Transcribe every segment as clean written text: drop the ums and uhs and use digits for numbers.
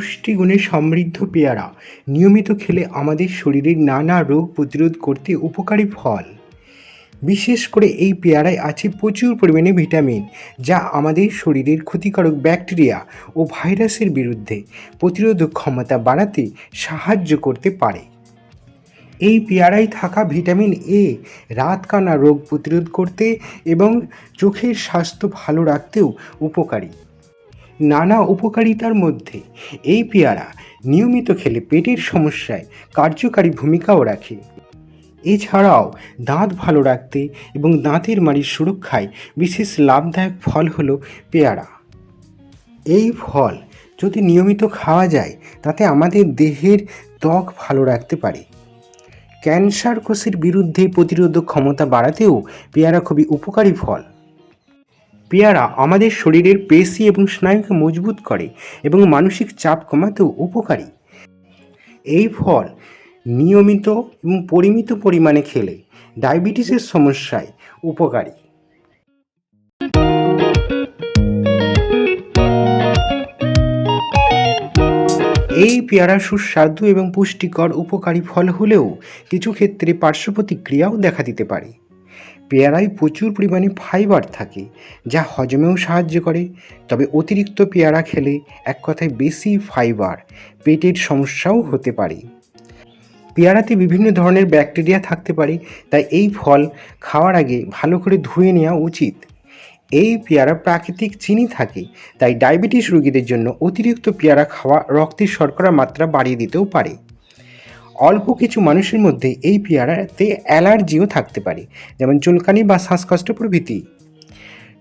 পুষ্টিগুণে সমৃদ্ধ পেয়ারা নিয়মিত খেলে আমাদের শরীরের নানা রোগ প্রতিরোধ করতে উপকারী ফল। বিশেষ করে এই পেয়ারায় আছে প্রচুর পরিমাণে ভিটামিন, যা আমাদের শরীরের ক্ষতিকারক ব্যাকটেরিয়া ও ভাইরাসের বিরুদ্ধে প্রতিরোধক ক্ষমতা বাড়াতে সাহায্য করতে পারে। এই পেয়ারায় থাকা ভিটামিন এ রাতকানা রোগ প্রতিরোধ করতে এবং চোখের স্বাস্থ্য ভালো রাখতেও উপকারী। নানা উপকারিতার মধ্যে এই পেয়ারা নিয়মিত খেলে পেটের সমস্যায় কার্যকারী ভূমিকাও রাখে। এছাড়াও দাঁত ভালো রাখতে এবং দাঁতের মাড়ির সুরক্ষায় বিশেষ লাভদায়ক ফল হলো পেয়ারা। এই ফল যদি নিয়মিত খাওয়া যায় তাতে আমাদের দেহের ত্বক ভালো রাখতে পারে। ক্যান্সার কোষের বিরুদ্ধে প্রতিরোধক ক্ষমতা বাড়াতেও পেয়ারা খুবই উপকারী ফল। পেয়ারা আমাদের শরীরের পেশি এবং স্নায়ুকে মজবুত করে এবং মানসিক চাপ কমাতেও উপকারী। এই ফল নিয়মিত এবং পরিমিত পরিমাণে খেলে ডায়াবেটিসের সমস্যায় উপকারী। এই পেয়ারা সুস্বাদু এবং পুষ্টিকর উপকারী ফল হলেও কিছু ক্ষেত্রে পার্শ্ব প্রতিক্রিয়াও দেখা দিতে পারে। পেয়ারায় প্রচুর পরিমাণে ফাইবার থাকে, যা হজমেও সাহায্য করে। তবে অতিরিক্ত পেয়ারা খেলে এক কথায় বেশি ফাইবার পেটের সমস্যাও হতে পারে। পেয়ারাতে বিভিন্ন ধরনের ব্যাকটেরিয়া থাকতে পারে, তাই এই ফল খাওয়ার আগে ভালো করে ধুয়ে নেওয়া উচিত। এই পেয়ারা প্রাকৃতিক চিনি থাকে, তাই ডায়াবেটিস রোগীদের জন্য অতিরিক্ত পেয়ারা খাওয়া রক্তের শর্করার মাত্রা বাড়িয়ে দিতেও পারে। অল্প কিছু মানুষের মধ্যে এই পেয়ারাতে অ্যালার্জিও থাকতে পারে, যেমন চুলকানি বা শ্বাসকষ্ট প্রভৃতি।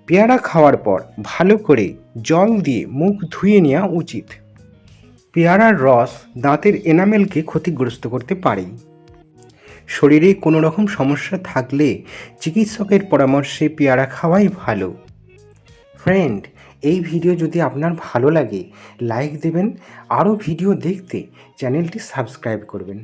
পেয়ারা খাওয়ার পর ভালো করে জল দিয়ে মুখ ধুয়ে নেওয়া উচিত। পেয়ারার রস দাঁতের এনামেলকে ক্ষতিগ্রস্ত করতে পারে। শরীরে কোনো রকম সমস্যা থাকলে চিকিৎসকের পরামর্শে পেয়ারা খাওয়াই ভালো। ফ্রেন্ড, এই ভিডিও যদি আপনার ভালো লাগে লাইক দেবেন, আরও ভিডিও দেখতে চ্যানেলটি সাবস্ক্রাইব করবেন।